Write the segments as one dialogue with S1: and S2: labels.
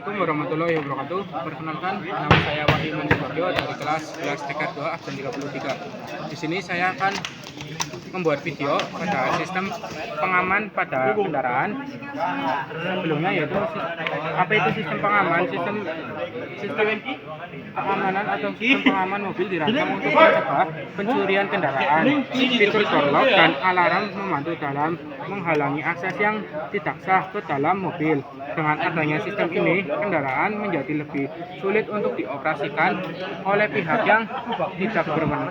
S1: Assalamualaikum warahmatullahi wabarakatuh. Perkenalkan, nama saya Wahyu Mansuwarjo dari kelas 11 TK 2 absen 33. Di sini saya akan membuat video pada sistem pengaman pada kendaraan. Sebelumnya yaitu apa itu sistem pengaman? Sistem keamanan atau sistem pengaman mobil dirancang untuk mencegah pencurian kendaraan. Fitur door lock dan alarm membantu dalam menghalangi akses yang tidak sah ke dalam mobil. Dengan adanya sistem ini, kendaraan menjadi lebih sulit untuk dioperasikan oleh pihak yang tidak berwenang.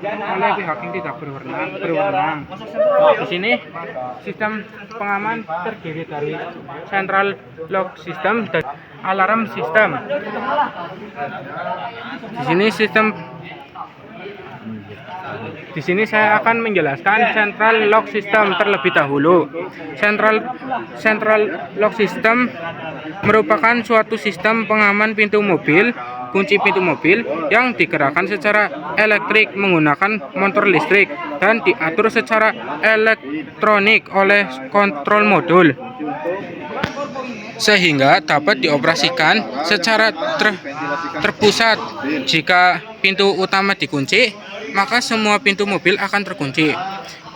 S1: Di sini sistem pengaman terdiri dari central lock system dan alarm system. Di sini saya akan menjelaskan central lock system terlebih dahulu. Central lock system merupakan suatu sistem pengaman pintu mobil, kunci pintu mobil yang digerakkan secara elektrik menggunakan motor listrik dan diatur secara elektronik oleh kontrol modul, sehingga dapat dioperasikan secara terpusat. Jika pintu utama dikunci, maka semua pintu mobil akan terkunci.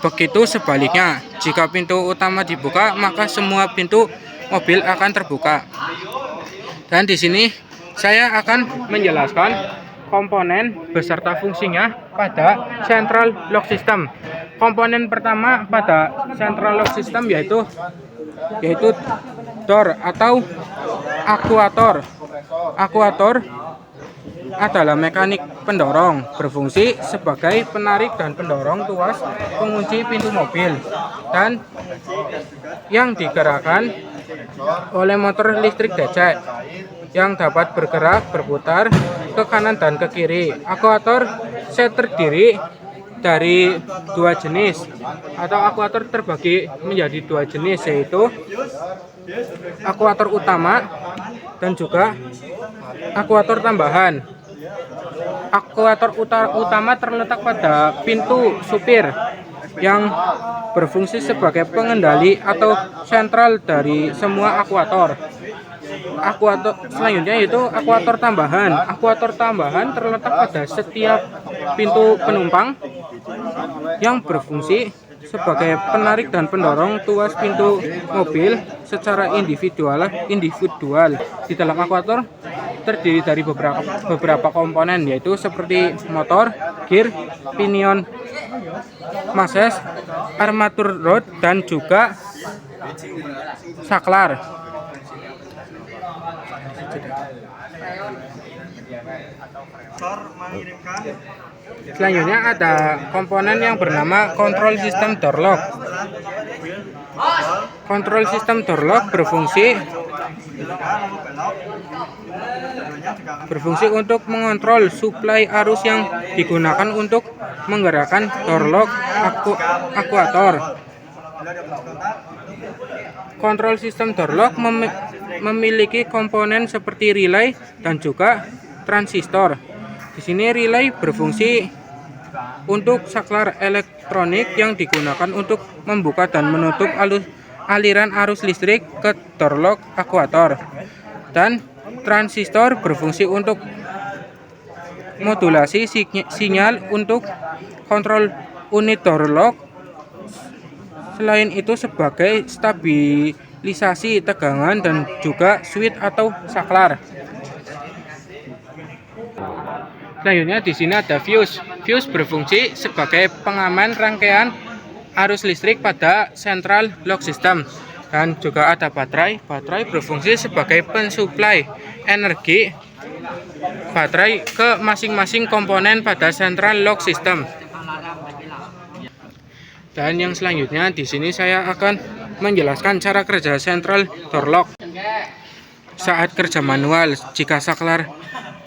S1: Begitu sebaliknya, jika pintu utama dibuka, maka semua pintu mobil akan terbuka. Dan di sini saya akan menjelaskan komponen beserta fungsinya pada central lock system. Komponen pertama pada central lock system yaitu door atau akuator. Akuator adalah mekanik pendorong, berfungsi sebagai penarik dan pendorong tuas pengunci pintu mobil dan yang digerakkan oleh motor listrik DC yang dapat bergerak berputar ke kanan dan ke kiri. Akuator terdiri dari dua jenis, atau akuator terbagi menjadi dua jenis, yaitu akuator utama dan juga akuator tambahan. Akuator utama terletak pada pintu supir yang berfungsi sebagai pengendali atau sentral dari semua akuator. Akuator selanjutnya yaitu akuator tambahan. Akuator tambahan terletak pada setiap pintu penumpang yang berfungsi sebagai penarik dan pendorong tuas pintu mobil secara individual. Di dalam akuator terdiri dari beberapa komponen, yaitu seperti motor, gear, pinion, mases, armatur rod, dan juga saklar. Selanjutnya ada komponen yang bernama control system door lock. Control system door lock berfungsi untuk mengontrol suplai arus yang digunakan untuk menggerakkan door lock akuator. Control system door lock memiliki komponen seperti relay dan juga transistor. Di sini relay berfungsi untuk saklar elektronik yang digunakan untuk membuka dan menutup aliran arus listrik ke door lock akuator. Dan transistor berfungsi untuk modulasi sinyal untuk kontrol unit door lock. Selain itu sebagai stabilisasi tegangan dan juga switch atau saklar. Selanjutnya di sini ada fuse. Fuse berfungsi sebagai pengaman rangkaian arus listrik pada central lock system. Dan juga ada baterai. Baterai berfungsi sebagai pensuplai energi baterai ke masing-masing komponen pada central lock system. Dan yang selanjutnya di sini saya akan menjelaskan cara kerja central door lock. Saat kerja manual, jika saklar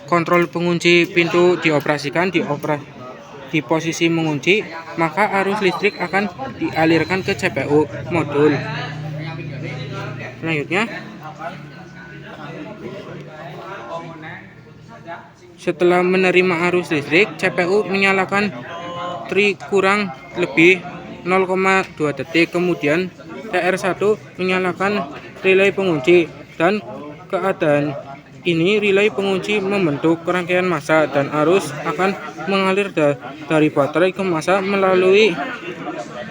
S1: kontrol pengunci pintu dioperasikan di posisi mengunci, maka arus listrik akan dialirkan ke CPU modul. Selanjutnya, setelah menerima arus listrik, CPU menyalakan tri kurang lebih 0,2 detik. Kemudian TR1 menyalakan relay pengunci dan keadaan ini relay pengunci membentuk rangkaian massa dan arus akan mengalir dari baterai ke massa melalui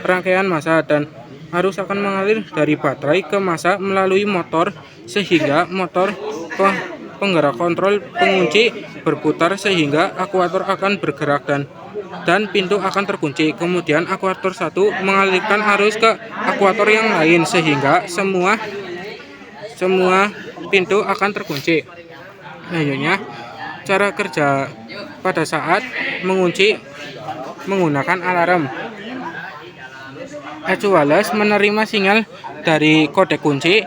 S1: rangkaian massa dan arus akan mengalir dari baterai ke massa melalui motor sehingga motor penggerak kontrol pengunci berputar sehingga akuator akan bergerak dan pintu akan terkunci. Kemudian akuator 1 mengalirkan arus ke akuator yang lain sehingga semua pintu akan terkunci. Selanjutnya, cara kerja pada saat mengunci menggunakan alarm. ECU wireless menerima sinyal dari kode kunci.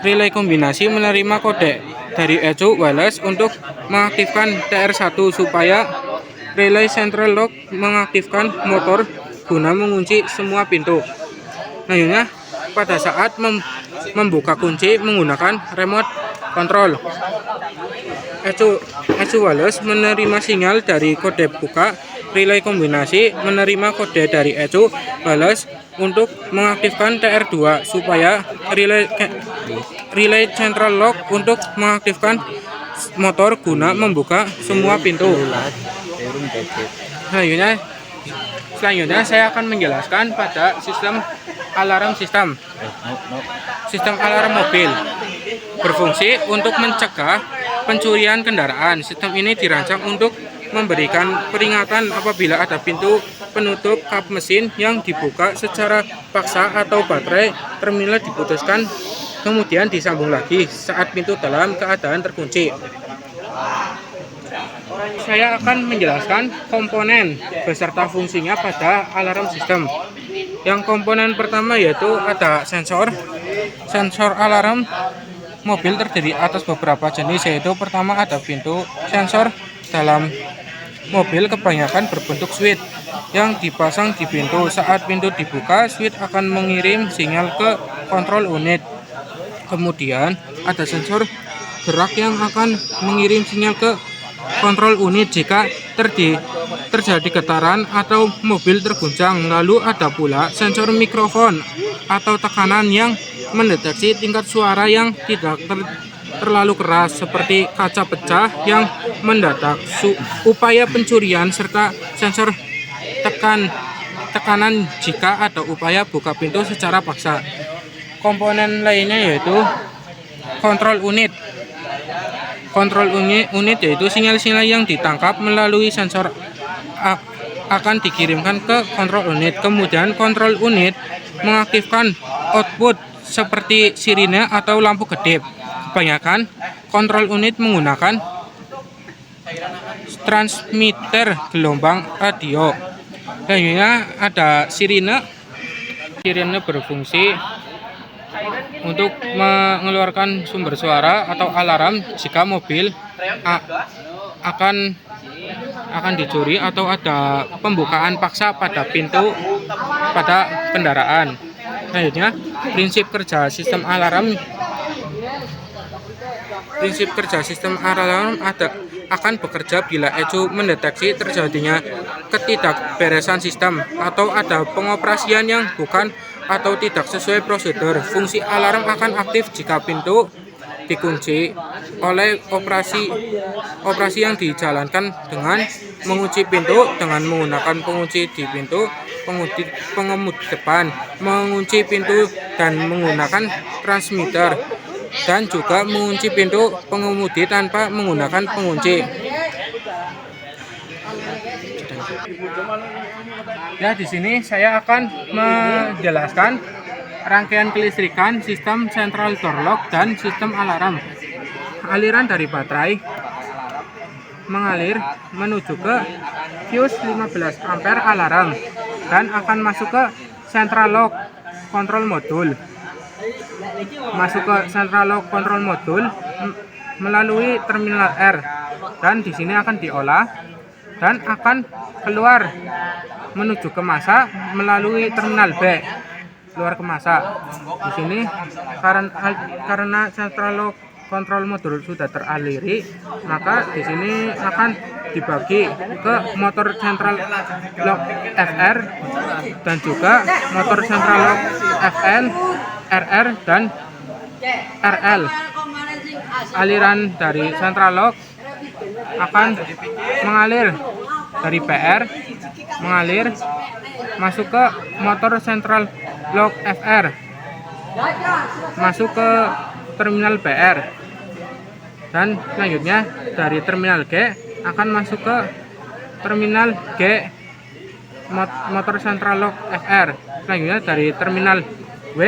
S1: Relay kombinasi menerima kode dari ECU wireless untuk mengaktifkan TR1 supaya relay central lock mengaktifkan motor guna mengunci semua pintu. Selanjutnya, pada saat membuka kunci menggunakan remote control. ECU wireless menerima sinyal dari kode buka. Relay kombinasi menerima kode dari ECU wireless untuk mengaktifkan TR2 supaya relay central lock untuk mengaktifkan motor guna membuka semua pintu. Selanjutnya saya akan menjelaskan pada sistem alarm sistem alarm mobil berfungsi untuk mencegah pencurian kendaraan. Sistem ini dirancang untuk memberikan peringatan apabila ada pintu penutup kap mesin yang dibuka secara paksa atau baterai terminal diputuskan kemudian disambung lagi saat pintu dalam keadaan terkunci. Saya akan menjelaskan komponen beserta fungsinya pada alarm sistem. Yang komponen pertama yaitu ada sensor. Sensor alarm mobil terdiri atas beberapa jenis, yaitu pertama ada pintu. Sensor dalam mobil kebanyakan berbentuk switch yang dipasang di pintu. Saat pintu dibuka, switch akan mengirim sinyal ke kontrol unit. Kemudian ada sensor gerak yang akan mengirim sinyal ke kontrol unit jika terjadi getaran atau mobil terguncang. Lalu ada pula sensor mikrofon atau tekanan yang mendeteksi tingkat suara yang tidak terlalu keras seperti kaca pecah yang mendadak, upaya pencurian, serta sensor tekanan jika ada upaya buka pintu secara paksa. Komponen lainnya yaitu kontrol unit. Kontrol unit yaitu sinyal-sinyal yang ditangkap melalui sensor akan dikirimkan ke kontrol unit. Kemudian kontrol unit mengaktifkan output seperti sirine atau lampu kedip. Kebanyakan kontrol unit menggunakan transmitter gelombang radio. Selanjutnya ada sirine. Sirine berfungsi untuk mengeluarkan sumber suara atau alarm jika mobil akan dicuri atau ada pembukaan paksa pada pintu pada kendaraan. Selanjutnya, prinsip kerja sistem alarm akan bekerja bila ECU mendeteksi terjadinya ketidakberesan sistem atau ada pengoperasian yang bukan atau tidak sesuai prosedur. Fungsi alarm akan aktif jika pintu dikunci oleh operasi yang dijalankan dengan mengunci pintu dengan menggunakan pengunci di pintu pengemudi depan, mengunci pintu dan menggunakan transmitter, dan juga mengunci pintu pengemudi tanpa menggunakan pengunci. Ya, di sini saya akan menjelaskan rangkaian kelistrikan sistem central door lock dan sistem alarm. Aliran dari baterai mengalir menuju ke fuse 15 ampere alarm dan akan masuk ke central lock control module. Masuk ke central lock control module melalui terminal R, dan di sini akan diolah dan akan keluar menuju ke massa melalui terminal B, keluar ke massa. Di sini karena central lock control module sudah teraliri, maka di sini akan dibagi ke motor central lock FR dan juga motor central lock FL, RR dan RL. aliran dari central lock akan mengalir dari PR, mengalir masuk ke motor central lock FR, masuk ke terminal PR, dan selanjutnya dari terminal G akan masuk ke terminal G motor central lock FR. Selanjutnya dari terminal W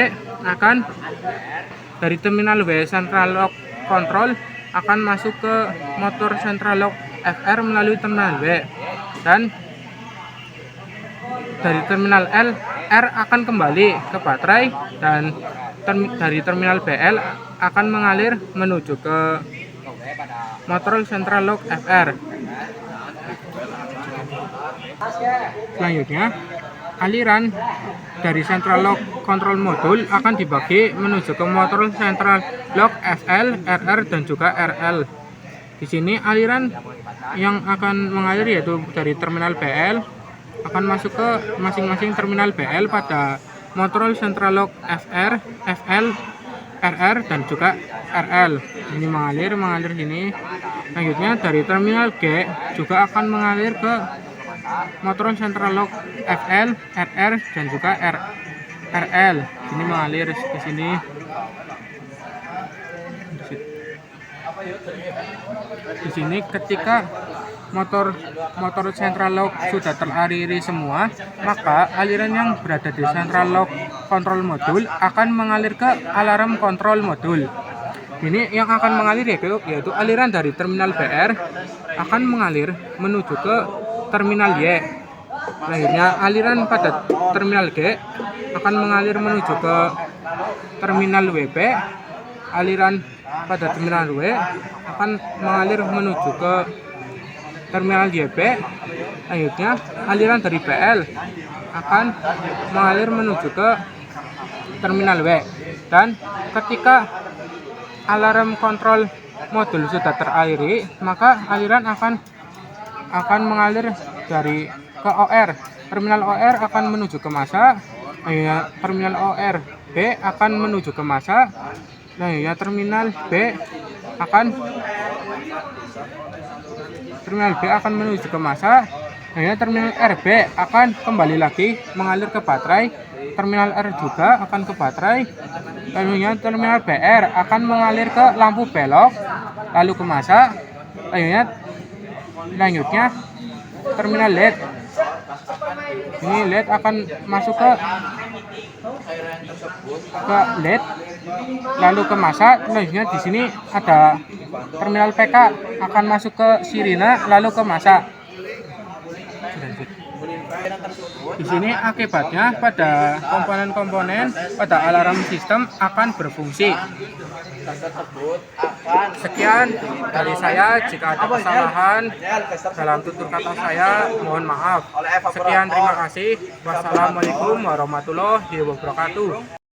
S1: central lock control akan masuk ke motor central lock FR melalui terminal W, dan dari terminal L R akan kembali ke baterai, dan dari terminal BL akan mengalir menuju ke motor central lock FR. Selanjutnya, aliran dari central lock control modul akan dibagi menuju ke motor central lock FL, RR, dan juga RL. Di sini aliran yang akan mengalir yaitu dari terminal BL akan masuk ke masing-masing terminal BL pada motor central lock FR, FL, RR, dan juga RL. Ini mengalir sini. Selanjutnya dari terminal G juga akan mengalir ke motor central lock FL, RR, dan juga RL. Ini mengalir ke sini. Di sini ketika motor central lock sudah teraliri semua, maka aliran yang berada di central lock control modul akan mengalir ke alarm control modul. Ini yang akan mengalir yaitu aliran dari terminal BR akan mengalir menuju ke terminal Y. Selanjutnya aliran pada terminal G akan mengalir menuju ke terminal WB. Aliran pada terminal W akan mengalir menuju ke terminal YB. Selanjutnya aliran dari BL akan mengalir menuju ke terminal W, dan ketika alarm kontrol modul sudah teraliri, maka aliran akan mengalir dari ke OR. Terminal OR akan menuju ke masa. Terminal OR B akan menuju ke masa. Terminal B akan menuju ke masa. Terminal RB akan kembali lagi mengalir ke baterai. Terminal R juga akan ke baterai. Lalu terminal BR akan mengalir ke lampu belok, lalu ke masa. Selanjutnya terminal LED. Ini LED akan masuk ke LED, lalu ke masa. Selanjutnya di sini ada terminal PK akan masuk ke sirine, lalu ke masa. Di sini akibatnya pada komponen-komponen pada alarm sistem akan berfungsi. Sekian dari saya, jika ada kesalahan dalam tutur kata saya, mohon maaf. Sekian, terima kasih. Wassalamualaikum warahmatullahi wabarakatuh.